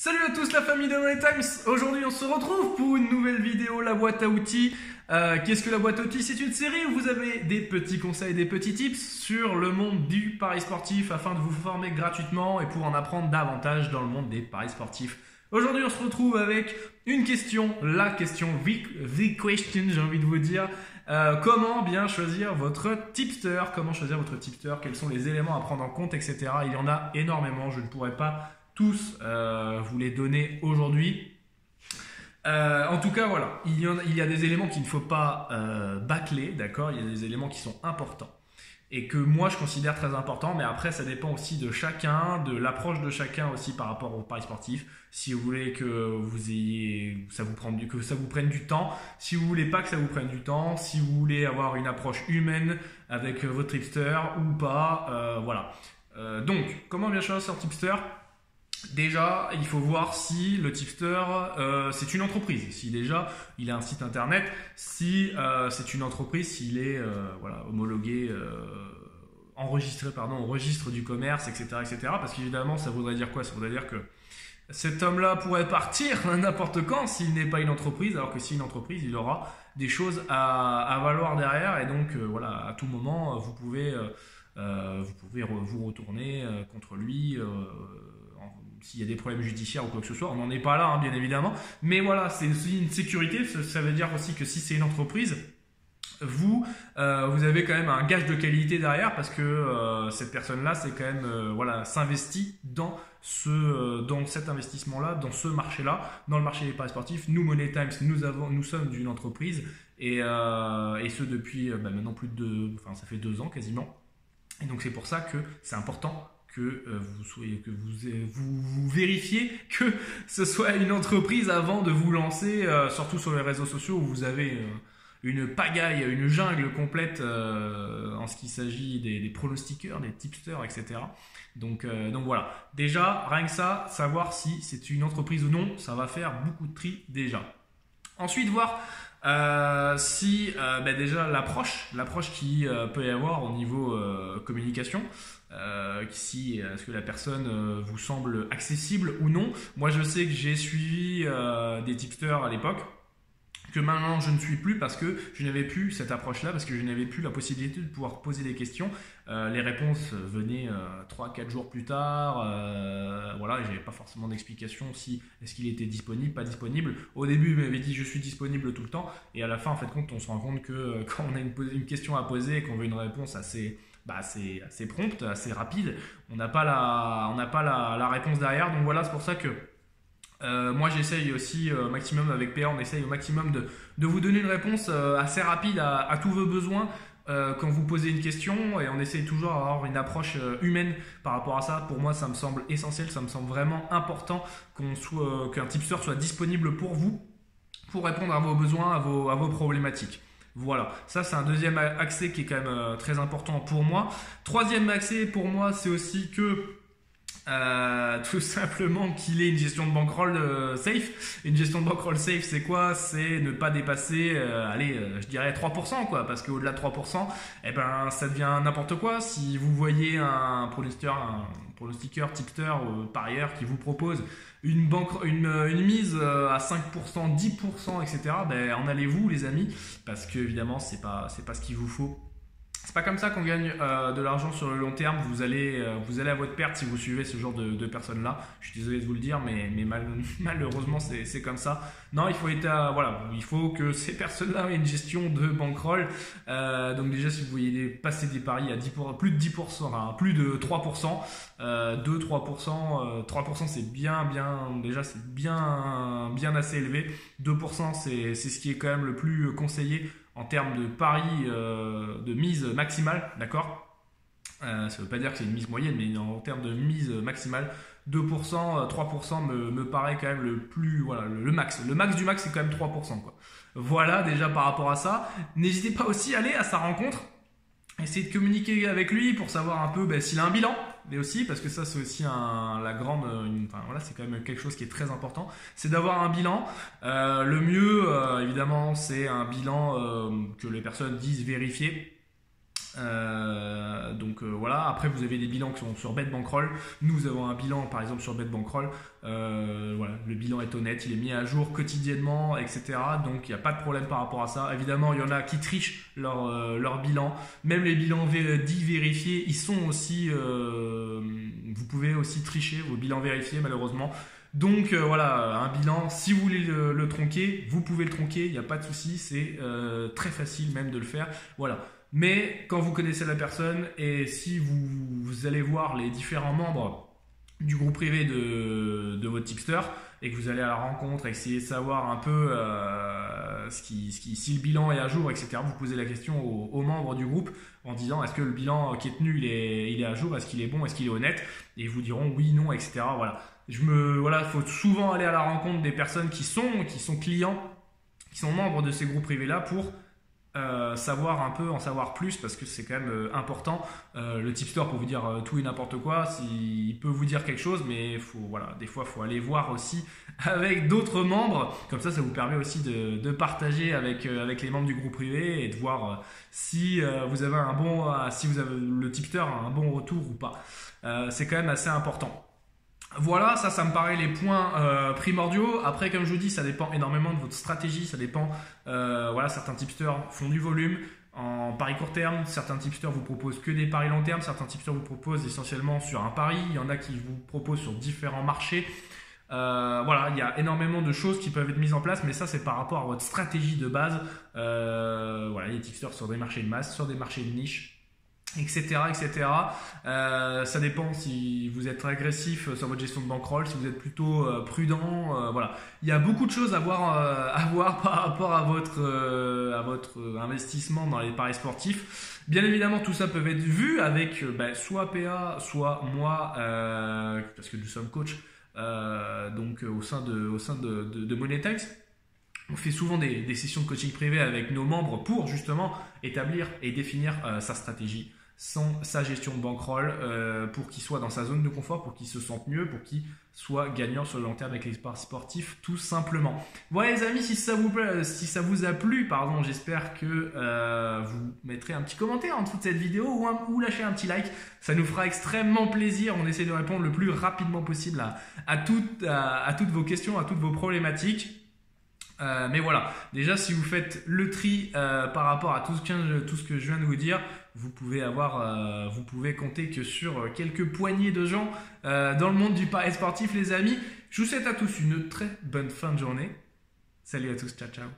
Salut à tous la famille de Money Times. Aujourd'hui on se retrouve pour une nouvelle vidéo, la boîte à outils. Qu'est-ce que la boîte à outils? C'est une série où vous avez des petits conseils, des petits tips sur le monde du pari sportif afin de vous former gratuitement et pour en apprendre davantage dans le monde des paris sportifs. Aujourd'hui on se retrouve avec une question, la question, the question j'ai envie de vous dire. Comment bien choisir votre tipster? Comment choisir votre tipster? Quels sont les éléments à prendre en compte, etc. Il y en a énormément, je ne pourrais pas tous vous les donner aujourd'hui. En tout cas, voilà, il y a des éléments qu'il ne faut pas bâcler, d'accord? Il y a des éléments qui sont importants et que moi je considère très importants, mais après ça dépend aussi de chacun, de l'approche de chacun aussi par rapport au pari sportif. Si vous voulez que ça vous prenne du temps, si vous voulez pas que ça vous prenne du temps, si vous voulez avoir une approche humaine avec votre tipster ou pas, voilà. Donc, comment bien choisir son tipster? Déjà, il faut voir si le tipster c'est une entreprise, si déjà il a un site internet, si c'est une entreprise, s'il est homologué, enregistré au registre du commerce, etc., etc. Parce qu'évidemment, ça voudrait dire quoi? Ça voudrait dire que cet homme-là pourrait partir n'importe quand s'il n'est pas une entreprise, alors que si une entreprise, il aura des choses à valoir derrière, et donc à tout moment, vous pouvez vous retourner contre lui. S'il y a des problèmes judiciaires ou quoi que ce soit, on n'en est pas là, hein, bien évidemment. Mais voilà, c'est aussi une sécurité. Ça veut dire aussi que si c'est une entreprise, vous avez quand même un gage de qualité derrière parce que cette personne-là, c'est quand même s'investit dans cet investissement-là, dans ce marché-là, dans le marché des paris sportifs. Nous, Money Times, nous sommes une entreprise et ce depuis maintenant ça fait 2 ans quasiment. Et donc c'est pour ça que c'est important que vous vérifiez que ce soit une entreprise avant de vous lancer, surtout sur les réseaux sociaux où vous avez une pagaille, une jungle complète en ce qui s'agit des pronostiqueurs, des tipsters, etc. Donc voilà. Déjà, rien que ça, savoir si c'est une entreprise ou non, ça va faire beaucoup de tri déjà. Ensuite, voir si déjà l'approche qui peut y avoir au niveau communication. Si est-ce que la personne vous semble accessible ou non. Moi je sais que j'ai suivi des tipsters à l'époque que maintenant je ne suis plus parce que je n'avais plus cette approche là, parce que je n'avais plus la possibilité de pouvoir poser des questions. Les réponses venaient 3-4 jours plus tard, et j'avais pas forcément d'explication si est-ce qu'il était disponible, pas disponible. Au début il m'avait dit je suis disponible tout le temps, et à la fin en fait on se rend compte que quand on a une question à poser et qu'on veut une réponse assez prompte, assez rapide, on n'a pas la réponse derrière. Donc voilà, c'est pour ça que moi j'essaye aussi maximum avec PA, on essaye au maximum de vous donner une réponse assez rapide à tous vos besoins quand vous posez une question, et on essaye toujours d'avoir une approche humaine par rapport à ça. Pour moi ça me semble essentiel, ça me semble vraiment important qu'un tipster soit disponible pour vous, pour répondre à vos besoins, à vos problématiques. Voilà, ça c'est un deuxième accès qui est quand même très important pour moi. Troisième accès pour moi, c'est aussi que tout simplement qu'il ait une gestion de bankroll safe. Une gestion de bankroll safe, c'est quoi? C'est ne pas dépasser, je dirais 3%, quoi, parce qu'au-delà de 3%, ça devient n'importe quoi. Si vous voyez un pronostiqueur, tipster, parieur qui vous propose une mise à 5%, 10%, etc., en allez-vous les amis, parce que évidemment c'est pas ce qu'il vous faut. C'est pas comme ça qu'on gagne de l'argent sur le long terme. Vous allez à votre perte si vous suivez ce genre de personnes-là. Je suis désolé de vous le dire, mais malheureusement c'est comme ça. Non, il faut que ces personnes-là aient une gestion de bankroll. Donc déjà, si vous voyez passer des paris à plus de 10%, enfin, plus de 3%, 2-3%, 3% c'est bien, déjà c'est bien assez élevé. 2% c'est ce qui est quand même le plus conseillé en termes de pari de mise maximale, d'accord? Ça ne veut pas dire que c'est une mise moyenne, mais en termes de mise maximale, 2%, 3% me paraît quand même le max. Le max du max, c'est quand même 3%, quoi. Voilà, déjà par rapport à ça. N'hésitez pas aussi à aller à sa rencontre. Essayez de communiquer avec lui pour savoir un peu s'il a un bilan, mais aussi parce que ça c'est aussi c'est quand même quelque chose qui est très important, c'est d'avoir un bilan. Le mieux évidemment c'est un bilan que les personnes disent vérifier. Voilà, après vous avez des bilans qui sont sur BetBankroll. Nous avons un bilan par exemple sur BetBankroll. Voilà, le bilan est honnête, il est mis à jour quotidiennement, etc. Donc il n'y a pas de problème par rapport à ça. Évidemment, il y en a qui trichent leur bilan. Même les bilans dits vérifiés, ils sont aussi. Vous pouvez aussi tricher vos bilans vérifiés malheureusement. Donc voilà, un bilan, si vous voulez le tronquer, vous pouvez le tronquer, il n'y a pas de souci, c'est très facile même de le faire. Voilà. Mais quand vous connaissez la personne et si vous allez voir les différents membres du groupe privé de votre tipster et que vous allez à la rencontre, essayer de savoir un peu si le bilan est à jour, etc. Vous posez la question aux membres du groupe en disant est-ce que le bilan qui est tenu il est à jour, est-ce qu'il est bon, est-ce qu'il est honnête, et ils vous diront oui, non, etc. Voilà, faut souvent aller à la rencontre des personnes qui sont clients, qui sont membres de ces groupes privés là pour en savoir plus parce que c'est quand même important. Le tipster peut vous dire tout et n'importe quoi, il peut vous dire quelque chose, mais des fois il faut aller voir aussi avec d'autres membres, comme ça vous permet aussi de partager avec les membres du groupe privé et de voir si le tipster a un bon retour ou pas. C'est quand même assez important. Voilà, ça me paraît les points primordiaux. Après, comme je vous dis, ça dépend énormément de votre stratégie. Ça dépend. Certains tipsters font du volume en pari court terme. Certains tipsters vous proposent que des paris long terme. Certains tipsters vous proposent essentiellement sur un pari. Il y en a qui vous proposent sur différents marchés. Il y a énormément de choses qui peuvent être mises en place, mais ça c'est par rapport à votre stratégie de base. Il y a des tipsters sur des marchés de masse, sur des marchés de niche, etc. Ça dépend si vous êtes agressif sur votre gestion de bankroll, si vous êtes plutôt prudent. Il y a beaucoup de choses à voir par rapport à votre investissement dans les paris sportifs. Bien évidemment, tout ça peut être vu avec soit PA, soit moi, parce que nous sommes coach. Au sein de Moneytex. On fait souvent des sessions de coaching privé avec nos membres pour justement établir et définir sa stratégie, sa gestion de bankroll, pour qu'il soit dans sa zone de confort, pour qu'il se sente mieux, pour qu'il soit gagnant sur le long terme avec les paris sportifs, tout simplement. Voilà les amis, si ça vous a plu, j'espère que vous mettrez un petit commentaire en dessous de cette vidéo ou lâchez un petit like. Ça nous fera extrêmement plaisir. On essaie de répondre le plus rapidement possible à toutes vos questions, à toutes vos problématiques. Mais voilà, déjà si vous faites le tri par rapport à tout ce que je viens de vous dire, vous pouvez compter que sur quelques poignées de gens dans le monde du pari sportif les amis. Je vous souhaite à tous une très bonne fin de journée. Salut à tous, ciao ciao.